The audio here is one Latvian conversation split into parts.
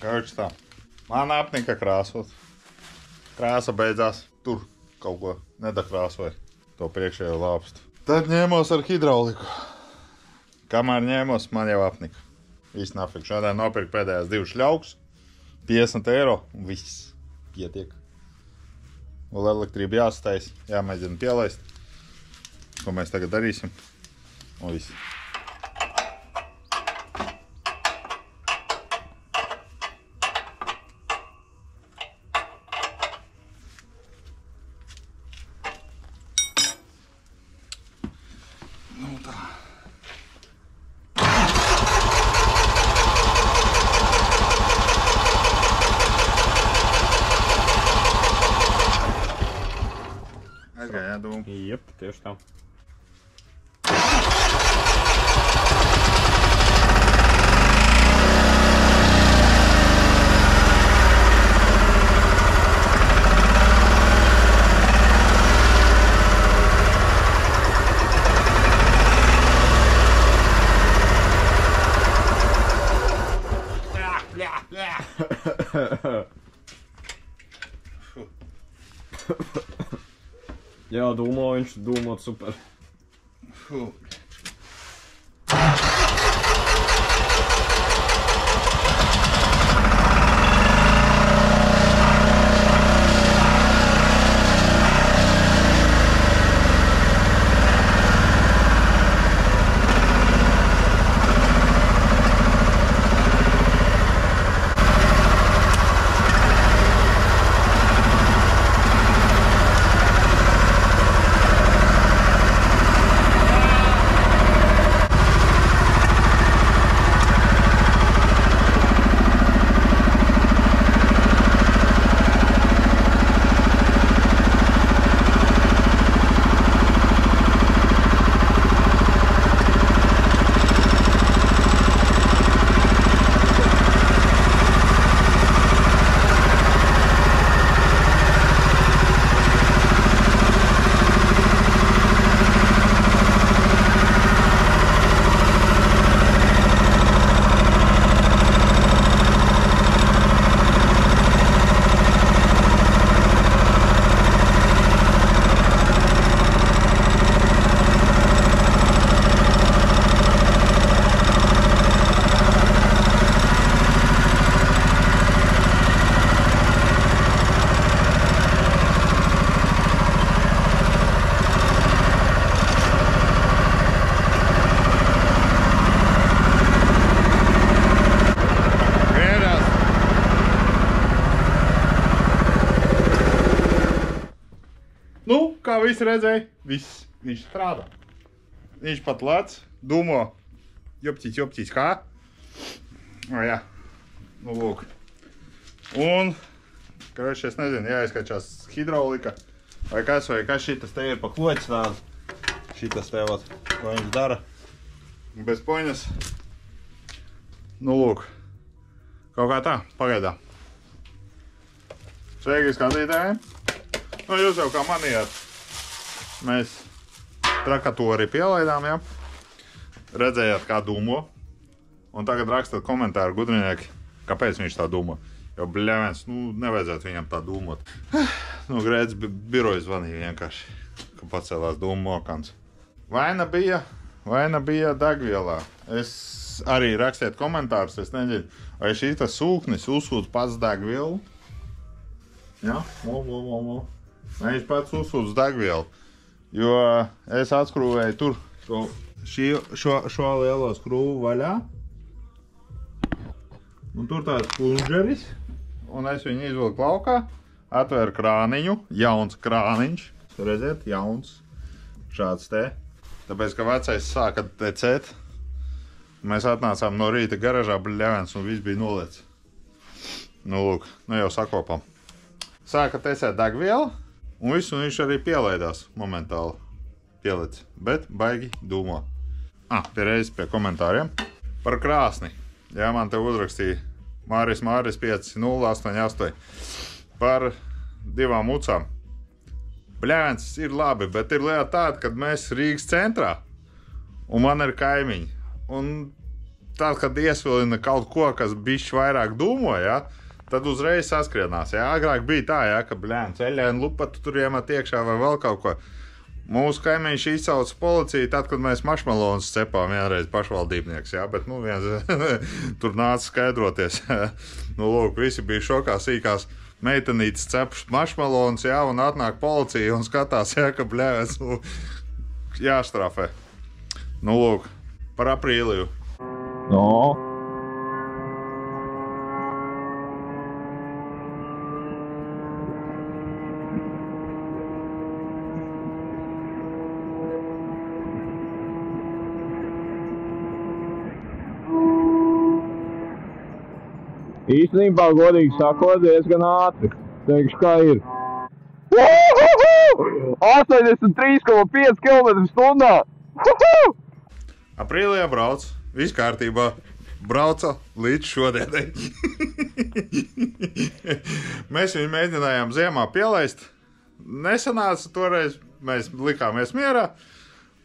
Kauč tā. Man apnika krāsot. Krāsa beidzās. Tur kaut ko nedakrāsoja. To priekšējo lāpstu. Tad ņēmos ar hidrauliku. Kamēr ņēmos, man jau apnika. Viss nafik. Šodien nopirkt pēdējās 2 šļauks. 50 eiro un viss pietiek. Vēl elektrība jāstais, jāmēģina pielaist. Ko mēs tagad darīsim. Un viss. Nu tā. Aizgāja, jādomā. Jep, tieši tā. Jā, domā, viņš domāt super. Nu, kā visi redzēja, viņš strādā. Viņš pat lec, dumo, jopcīts, kā? O, jā, nu lūk. Un, karoči, es nezinu, jāizskačās hidraulika, vai kas šitas te ir pa kloķis tāda. Šitas te, vat, ko viņš dara. Bez poņas. Nu, lūk. Kaut kā tā, pagaidā. Sveiki skatītājiem. Nu, jūs jau kā manījāt, mēs trakatori pielaidām, ja? Redzējāt, kā dūmo. Un tagad rakstat komentāru gudrinieki, kāpēc viņš tā dūmo. Jo, bļēvens, nu, nevajadzētu viņam tā dūmot. Nu, Grēds biroja zvanīja vienkārši, ka pacēlās dūmu mokans. Vaina bija degvielā. Es arī rakstiet komentārus, es nezinu, vai šītas sūknis uzsūta pats degvielu. Ja? Viņš pats uzsūdz degvielu, jo es atskrūvēju tur šo lielo skrūvu vaļā. Un tur tāds plunžeris, un es viņu izvilku laukā, atvēru krāniņu, jauns krāniņš. Redziet, jauns, šāds te. Tāpēc, ka vecais sāka tecēt, mēs atnācām no rīta garažā, bļēvens, un viss bija noliec. Nu, lūk, nu jau sakopam. Sāka tecēt degvielu. Un visu viņš arī pielaidās momentāli pielic, bet baigi dūmo. Pierreiz pie komentāriem. Par krāsni. Jā, man te uzrakstīja Māris 5088 par 2 mucām. Bļēns ir labi, bet ir lieta tāda, kad mēs Rīgas centrā un man ir kaimiņi. Un tad, kad iesvilina kaut ko, kas bišķi vairāk dūmo, ja, tad uzreiz saskrienās. Ja. Agrāk bija tā, ja, ka ceļēna lupatu tur iemet iekšā vai vēl kaut ko. Mūsu kaimiņš izsauca policiju tad, kad mēs maršmalonus cepām vienreiz pašvaldībnieks, ja, bet, tur nāca skaidroties. Lūk, visi bija šokā sīkās meitenītes cepušas maršmalonus, ja, un atnāk policija un skatās, ja, ka jāstrafē. Lūk, par aprīliju. No. Īstenībā, godīgi sakot, diezgan ātri. Teikšu, kā ir. 83,5 km/h! Aprīlijā brauc, viss kārtībā. Brauca līdz šodienai. Mēs viņu mēģinājām ziemā pielaist. Nesanāca toreiz, mēs likāmies mierā.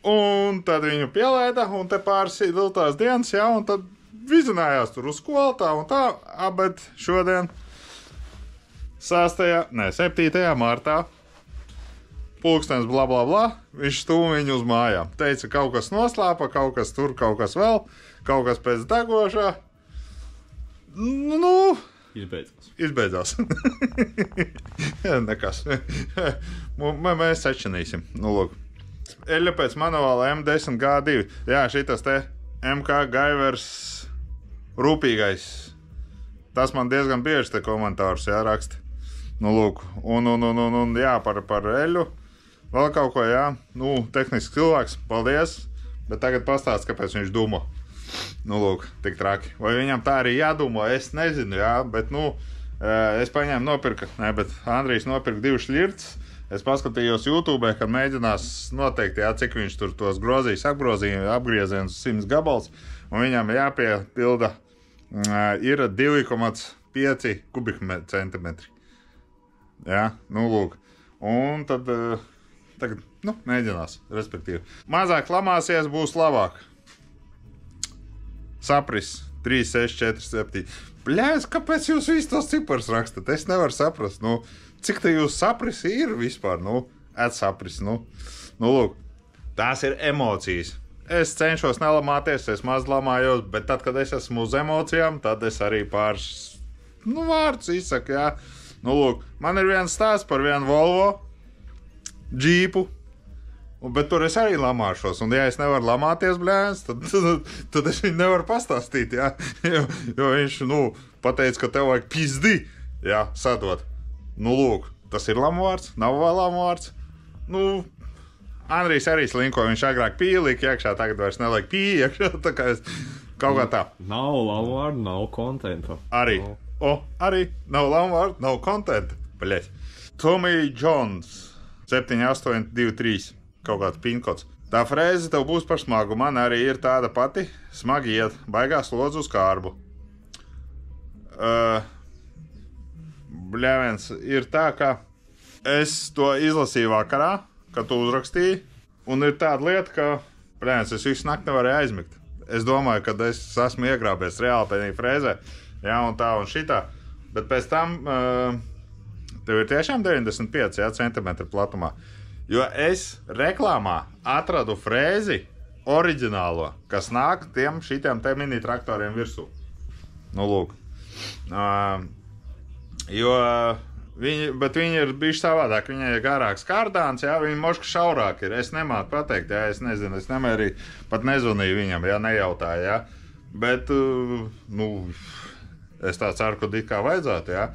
Un tad viņu pielaida, un te pāris viltās dienas, jā, un tad vizinājās tur uz skolu tā un tā, bet šodien 7. martā pulkstens bla bla bla, viņš stūm viņu uz mājām. Teica, kaut kas noslāpa, kaut kas tur, kaut kas vēl, kaut kas pēc degošā. Izbeidzās. Nekas. Mēs sečinīsim. Lūk. Eļļa pēc manuāla M10G2. Jā, šitas te MK Gaivers rūpīgais. Tas man diezgan bieži te komentārus jāraksta. Lūk. Un jā, par eļļu. Vēl kaut ko, jā. Tehnisks cilvēks, paldies. Bet tagad pastāst, kāpēc viņš dūmo. Lūk, tik traki. Vai viņam tā arī jādūmo, es nezinu, jā. Bet, es paņēmu nopirka. Nē, bet Andrijs nopirka 2 šļirts. Es paskatījos YouTube, kad mēģinās noteikt, jā, cik viņš tur tos grozīs, apgriezienus 100 gabals, un viņam jāpiepilda ir 2,5 kubikcentimetri. Jā, lūk. Un tad tagad, mēģinās, respektīvi. Mazāk lamāsies, būs labāk. Sapris 3, 6, 4, 7. Bļēs, kāpēc jūs visu tos ciparus rakstat? Es nevaru saprast, cik te jūs saprisi ir vispār, saprisi, lūk, tās ir emocijas. Es cenšos nelamāties, es maz lamājos, bet tad, kad es esmu uz emocijām, tad es arī pāris, vārdus izsaku, jā. Lūk, man ir viens stāsts par vienu Volvo džīpu, bet tur es arī lamāšos, un ja es nevaru lamāties, bļēns, tad es viņu nevaru pastāstīt, jā, jo viņš, pateica, ka tev vajag pizdi, jā, sadot. Lūk, tas ir lamuvārds, nav vēl lamuvārds. Andrijs arī slinko, viņš agrāk pīlīk iekšā, tagad vairs neliek pī iekšā, tā kā es kaut kā tā. Nav lamuvārdu, nav kontenta. Arī, arī nav lamuvārdu, nav kontenta, paļēc. Tommy Jones, 7823, kaut kāds pinkods. Tā frēze tev būs par smagu, man arī ir tāda pati, smagi iet, baigās lodz uz kārbu. Bļēviens, ir tā, ka es to izlasīju vakarā, kad tu uzrakstīji, un ir tāda lieta, ka, bļēviens, es visu nakti nevarēju aizmigt. Es domāju, ka es esmu iegrābies reāli pēdējā frēzē, jā, un tā un šitā, bet pēc tam tev ir tiešām 95 centimetri platumā, jo es reklāmā atradu frēzi oriģinālo, kas nāk šitiem te mini traktoriem virsū. Lūk. Bet viņi ir bijuši savādāk, viņai ir garāks kārdāns, jā, viņi moška šaurāk ir, es nemāku pateikt, jā, es nezinu, es nemērīju, pat nezvanīju viņam, jā, nejautāju, jā, bet, es tā ceru, ka it kā vajadzētu, jā,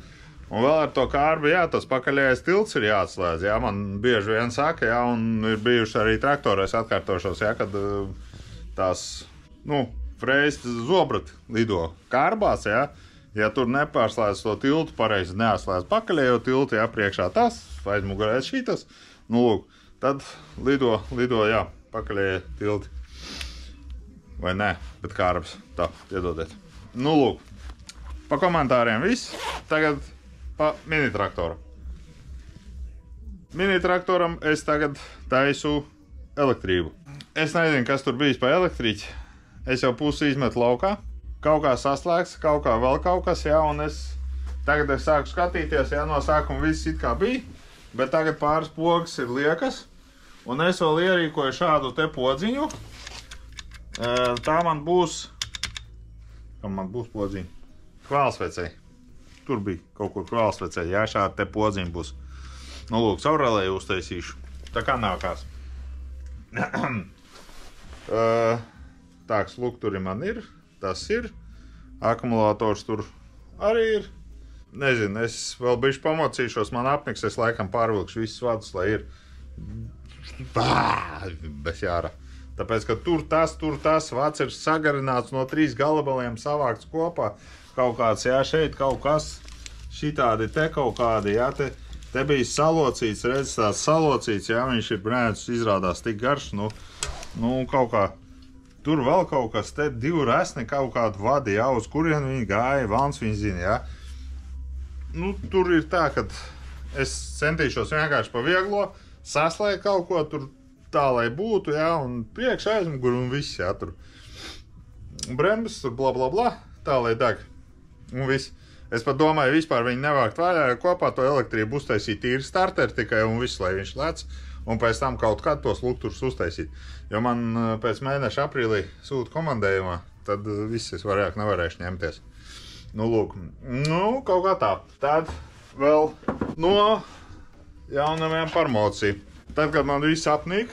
un vēl ar to kārbu, jā, tas pakaļējais tilts ir jāatslēdz, jā, man bieži vien saka, jā, un ir bijuši arī traktorais atkārtošos, jā, kad tās, frēzes zobrati lido kārbās, jā. Ja tur nepārslēdz to tiltu, pareizi neatslēdz pakaļējo tiltu, jā, priekšā tas, aizmugurēs šitas, lūk, tad lido, jā, pakaļējie tilti. Vai nē, bet kārbs, tā, iedodiet. Lūk, pa komentāriem viss, tagad pa minitraktoru. Minitraktoram es tagad taisu elektrību. Es nezinu, kas tur bijis pa elektriķi. es jau pusi izmetu laukā, kaut kā saslēgts, kaut kā vēl kaut kas, jā, un tagad es sāku skatīties, jā, no sākuma viss it kā bija, bet tagad pāris pogas ir liekas, un es vēl ierīkoju šādu te podziņu. Tā man būs, kam man būs podziņa? Kvēlsvecei. Tur bija kaut kur kvēlsvecei, jā, šāda te podziņa būs. Nu, lūk, caurrelēju uztaisīšu. Tā kā nākās. Tāks, lūk, tur man ir, tas ir. Akumulators tur arī ir. Nezinu, es vēl bišķi pamocīšos, man apniks, es laikam pārvilkšu visus vadus, lai ir bez jāra. Tāpēc, ka tur tas vads ir sagarināts no 3 galabaliem savākts kopā. Kaut kāds, jā, šeit kaut kas, šitādi te kaut kādi, jā, te bija salocīts, redz, tāds salocīts, jā, viņš ir brēns, izrādās tik garš, nu, kaut kā, tur vēl kaut kas, te 2 resni kaut kādu vadi, jā, uz kurien viņi gāja, valns viņi zina, jā. Nu, tur ir tā, ka es centīšos vienkārši pa vieglo, saslēgt kaut ko tur tā, lai būtu, jā, un priekš aizmugur un viss, jā, tur brembes, tur bla bla bla, tā, lai deg, un viss. Es pat domāju, vispār viņi nevākt vaļā, jo kopā to elektrību uztaisīt tīri starteri tikai un viss, lai viņš lec, un pēc tam kaut kā tos lukturus uztaisīt. Jo man pēc mēneša aprīlī sūta komandējumā, tad viss es vairāk nevarēšu ņemties. Nu, lūk, nu, kaut kā tā. Tad vēl no jaunamiem par mociju. Tad, kad man viss apnīk,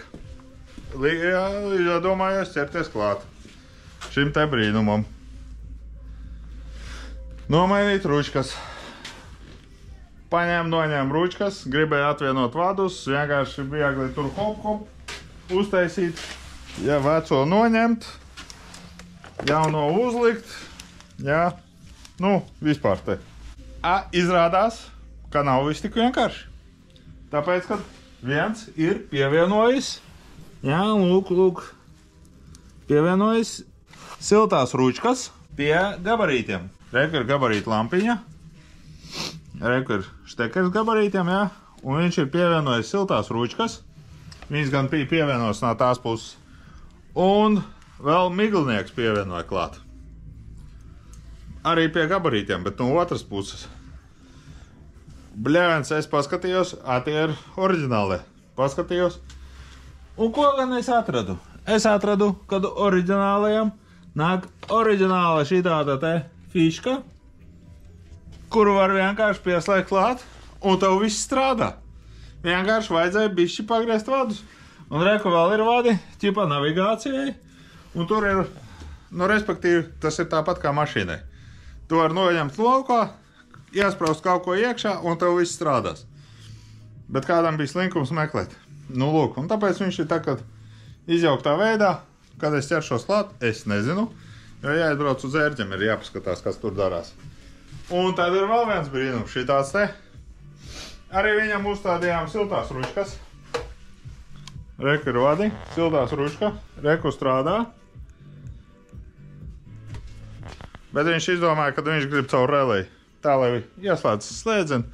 domājos ķerties klāt šim te brīnumam. Nomainīt ručkas. Noņēmu ručkas, gribēju atvienot vadus, vienkārši viegli tur hop, uztaisīt, ja veco noņemt, jauno uzlikt, jā, nu, vispār te. Izrādās, ka nav viss tik vienkārši. Tāpēc, kad viens ir pievienojis, jā, lūk, pievienojis siltās ručkas pie gabarītiem. Reku ir gabarīta lampiņa, reku ir štekers gabarītiem, jā, un viņš ir pievienojis siltās ručkas. Viņas gan bija pievienojas no tās puses. Un vēl miglinieks pievienoja klāt. Arī pie gabarītiem, bet no otras puses. Bļēvens, es paskatījos, tie ir oriģināli. Paskatījos. Un ko gan es atradu? Es atradu, kad oriģinālajam nāk oriģināla šitāda te fiška, kuru var vienkārši pieslēgt klāt, un tev viss strādā. Vienkārši vajadzēja bišķi pagriezt vadus. Un reku vēl ir vadi, ķipa navigācijai, un tur ir, nu, respektīvi, tas ir tāpat kā mašīnai. Tu var noņemt laukā, iespraust kaut ko iekšā, un tev viss strādās. Bet kādam bija slinkums meklēt. Nu, lūk, un tāpēc viņš ir tā, kad izjauktā veidā, kad es ķeršos klāt, es nezinu, jo jāatbrauc uz ērģiem, ir jāpaskatās, kas tur darās. Un tad ir vēl viens brīnums, šī tāds te. Arī viņam uzstādījām siltās ručkas. Reku ir vadi, siltās ručka, reku strādā. Bet viņš izdomāja, ka viņš grib caur relēju. Tā, lai ieslēdz slēdzeni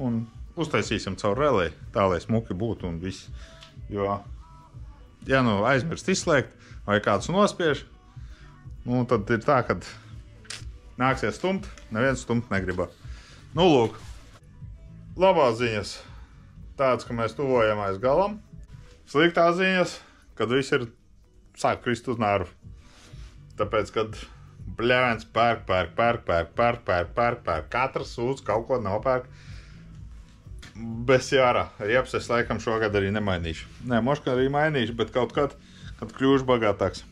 un uztaisīsim caur relēju. Tā, lai smuki būtu un viss. Jo, ja nu aizmirst izslēgt vai kāds nospiež, nu, tad ir tā, kad nāksies stumt, neviens stumt negribā. Nu, lūk, labās ziņas tāds, ka mēs tuvojamies galam. Sliktās ziņas, kad viss ir sāk krist uz nervu. Tāpēc, kad bļēvens pērk, katrs sūdz kaut ko nopērk. Bez jāra, rieps es laikam šogad arī nemainīšu. Nē, moška arī mainīšu, bet kaut kad kļūšu bagātāks.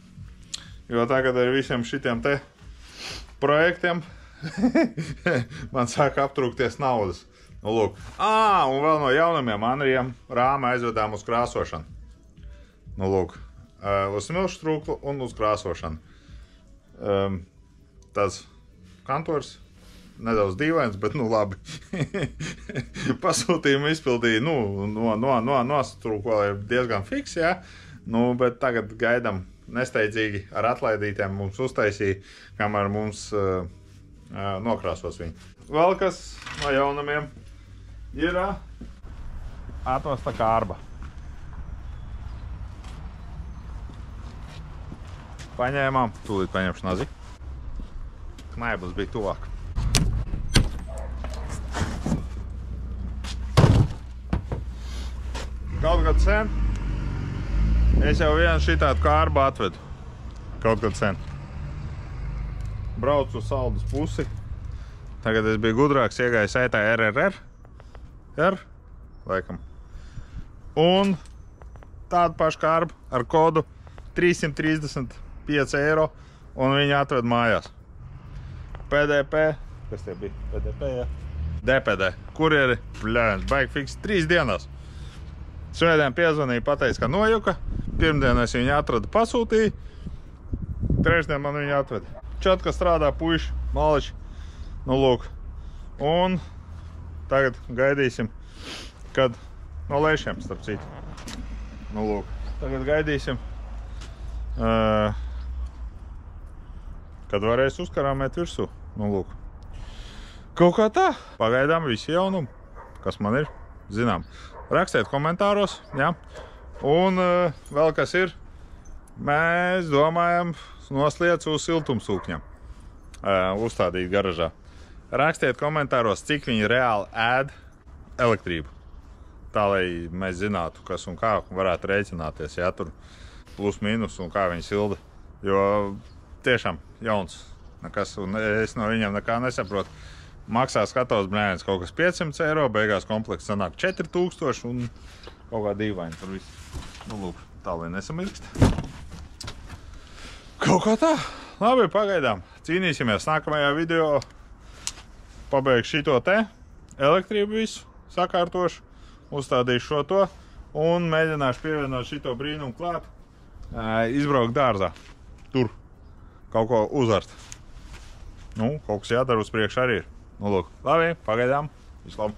Jo tagad ar visiem šitiem te projektiem man sāk aptrūkties naudas. Nu, lūk. Un vēl no jaunamiem Anrijiem rāma aizvedām uz krāsošanu. Nu, lūk. Uz smilšu trūklu un uz krāsošanu. Tas kantors nedaudz dīvains, bet nu labi. Pasūtījumu izpildīja, nostrūkoja diezgan fiks, jā. Nu, bet tagad gaidam nesteidzīgi ar atlaidītiem mums uztaisīja, kamēr mums nokrāsos viņi. Vēl kas no jaunamiem ir atvesta kārba. Paņēmām, tūlīt paņemšu nazi. Knaiblis bija tuvāk. Kaut kad sen es jau vienu šitādu kārbu atvedu. Kaut kad sen. Braucu uz Saldus pusi. Tagad es biju gudrāks, iegāju saitā RRR. Laikam. Un tādu pašu kārbu ar kodu 335 eiro un viņi atved mājās. PDP, kas tie bija? PDP, jā. DPD, kurieri, bļēns, baigi fiks 3 dienās. Svētdien piezvanīja, pateica, ka nojuka. Pirmdien es viņu atradu, pasūtīju. Trešdien man viņu atveda. Čotka strādā puiši, maliči. Nu, lūk. Un tagad gaidīsim, kad no lēšiem, starp citu. Nu, lūk. Tagad gaidīsim, kad varēs uzkarāmēt virsū. Nu, lūk. Kaut kā tā. Pagaidām visi jaunumi, kas man ir, zinām. Rakstiet komentāros, jā. Un vēl kas ir, mēs domājam nosliec uz siltumsūkņam, uzstādīt garažā. Rakstiet komentāros, cik viņi reāli ēd elektrību. Tā, lai mēs zinātu, kas un kā varētu rēķināties, jā, tur plus mīnus un kā viņi silda. Jo tiešām jauns, nekas, un es no viņiem nekā nesaprotu. Maksā skatos, blēns, kaut kas 500 eiro, beigās komplekts sanāk 4000 un kaut kā dīvaini tur viss. Nu, lūk, tā lai nesamirkst. Kaut kā tā. Labi, pagaidām. Cīnīsimies nākamajā video. Pabeigšu šito te, elektrību visu, sakārtošu, uzstādīšu šo to un mēģināšu pievienot šito brīnumu klāt, izbraukt dārzā. Tur kaut ko uzart. Nu, kaut kas jādara uz priekšu arī ir. Nu, lūk, labi, pagaidām, visu labu.